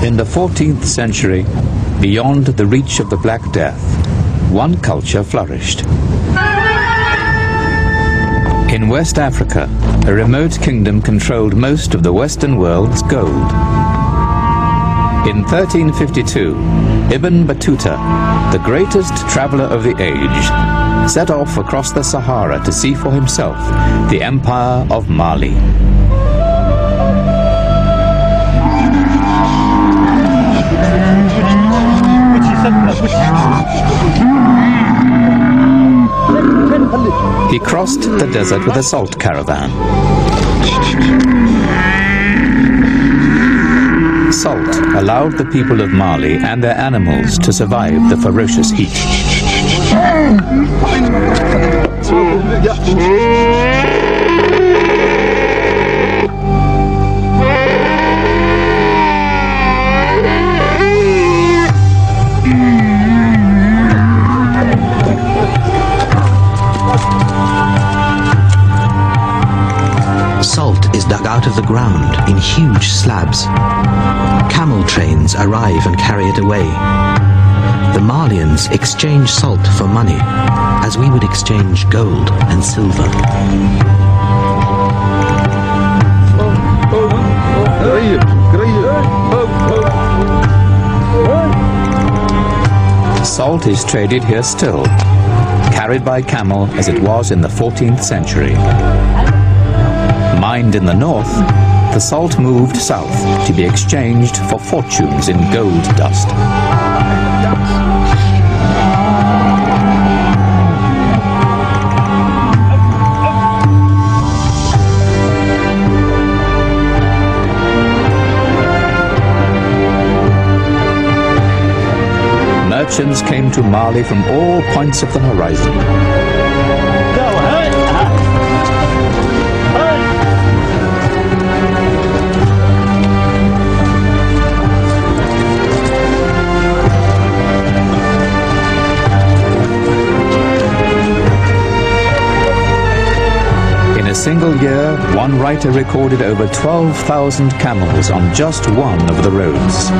In the 14th century, beyond the reach of the Black Death, one culture flourished. In West Africa, a remote kingdom controlled most of the Western world's gold. In 1352, Ibn Battuta, the greatest traveler of the age, set off across the Sahara to see for himself the empire of Mali. He crossed the desert with a salt caravan. Salt allowed the people of Mali and their animals to survive the ferocious heat. Salt is dug out of the ground in huge slabs. Camel trains arrive and carry it away. The Malians exchange salt for money, as we would exchange gold and silver. Salt is traded here still, carried by camel as it was in the 14th century. Mined in the north, the salt moved south to be exchanged for fortunes in gold dust. Merchants came to Mali from all points of the horizon. In a single year, one writer recorded over 12,000 camels on just one of the roads.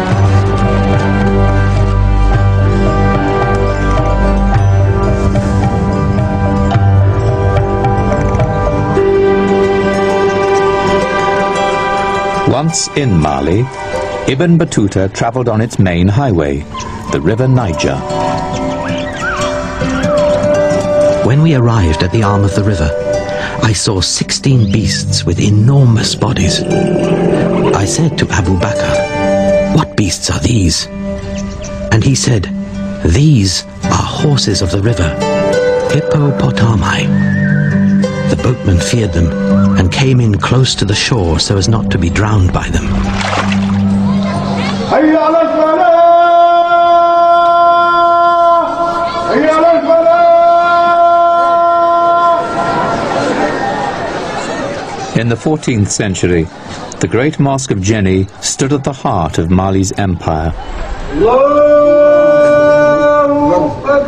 Once in Mali, Ibn Battuta traveled on its main highway, the River Niger. When we arrived at the arm of the river, I saw 16 beasts with enormous bodies. I said to Abu Bakr, "What beasts are these?" And he said, "These are horses of the river, hippopotami." The boatmen feared them and came in close to the shore so as not to be drowned by them. In the 14th century, the Great Mosque of Jenny stood at the heart of Mali's empire.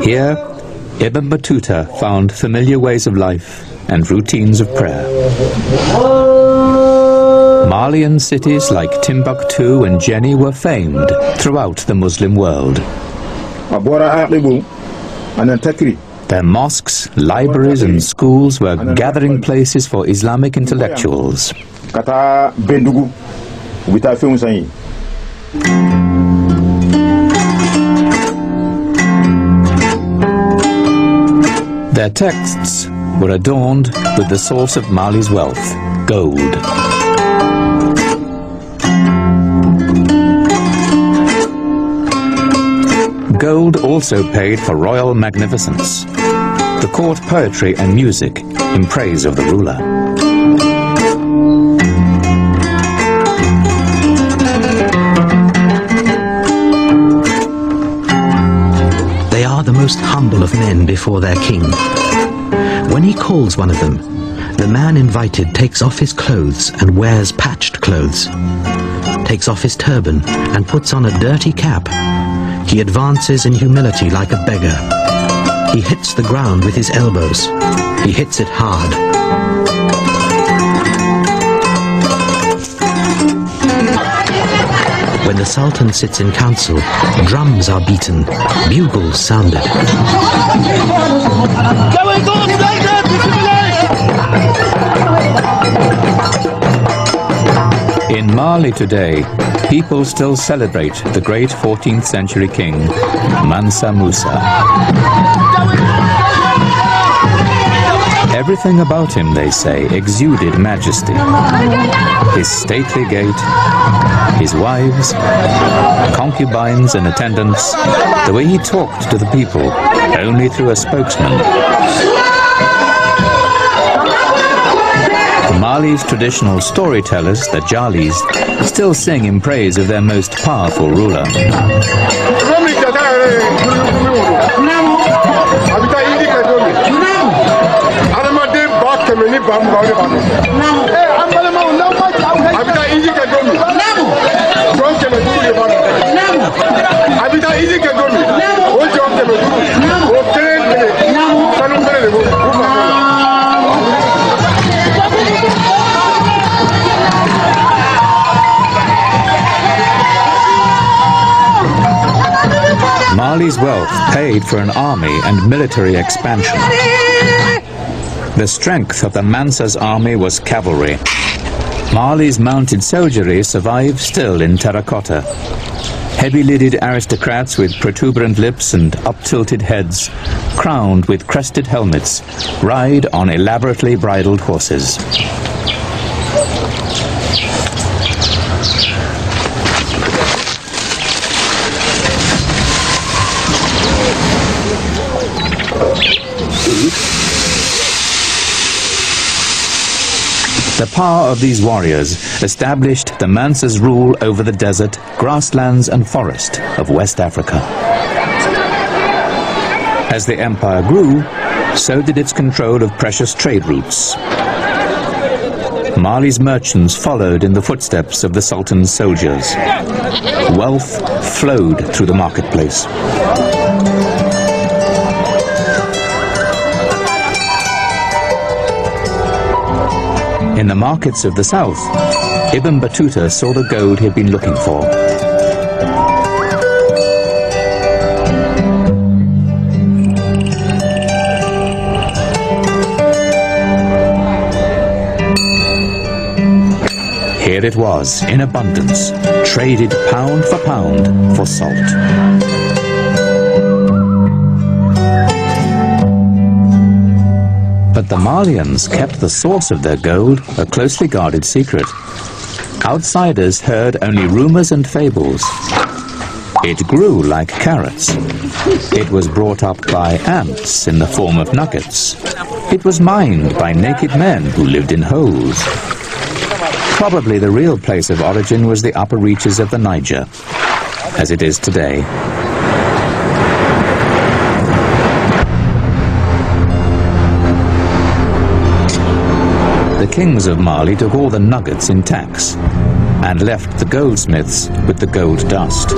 Here, Ibn Battuta found familiar ways of life and routines of prayer. Malian cities like Timbuktu and Jenny were famed throughout the Muslim world. Their mosques, libraries and schools were gathering places for Islamic intellectuals. Their texts were adorned with the source of Mali's wealth, gold. Gold also paid for royal magnificence, the court poetry and music in praise of the ruler. They are the most humble of men before their king. When he calls one of them, the man invited takes off his clothes and wears patched clothes, takes off his turban and puts on a dirty cap. He advances in humility like a beggar. He hits the ground with his elbows. He hits it hard. When the Sultan sits in council, drums are beaten, bugles sounded. In Mali today, people still celebrate the great 14th century king, Mansa Musa. Everything about him, they say, exuded majesty. His stately gait, his wives, concubines and attendants, the way he talked to the people, only through a spokesman. Mali's traditional storytellers, the Jalis, still sing in praise of their most powerful ruler. Mali's wealth paid for an army and military expansion. The strength of the Mansa's army was cavalry. Mali's mounted soldiery survive still in terracotta. Heavy-lidded aristocrats with protuberant lips and up-tilted heads, crowned with crested helmets, ride on elaborately bridled horses. The power of these warriors established the Mansa's rule over the desert, grasslands and forest of West Africa. As the empire grew, so did its control of precious trade routes. Mali's merchants followed in the footsteps of the Sultan's soldiers. Wealth flowed through the marketplace. In the markets of the south, Ibn Battuta saw the gold he had been looking for. Here it was, in abundance, traded pound for pound for salt. But the Malians kept the source of their gold a closely guarded secret. Outsiders heard only rumors and fables. It grew like carrots. It was brought up by ants in the form of nuggets. It was mined by naked men who lived in holes. Probably the real place of origin was the upper reaches of the Niger, as it is today. The kings of Mali took all the nuggets in tax and left the goldsmiths with the gold dust.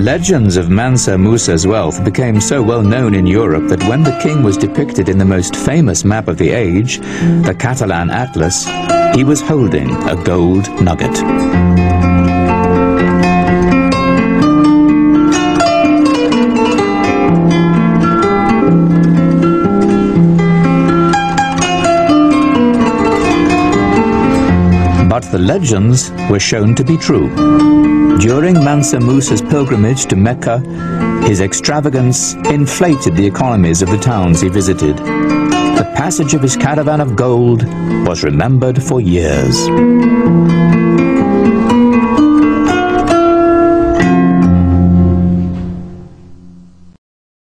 Legends of Mansa Musa's wealth became so well known in Europe that when the king was depicted in the most famous map of the age, the Catalan Atlas, he was holding a gold nugget. But the legends were shown to be true. During Mansa Musa's pilgrimage to Mecca, his extravagance inflated the economies of the towns he visited. The passage of his caravan of gold was remembered for years.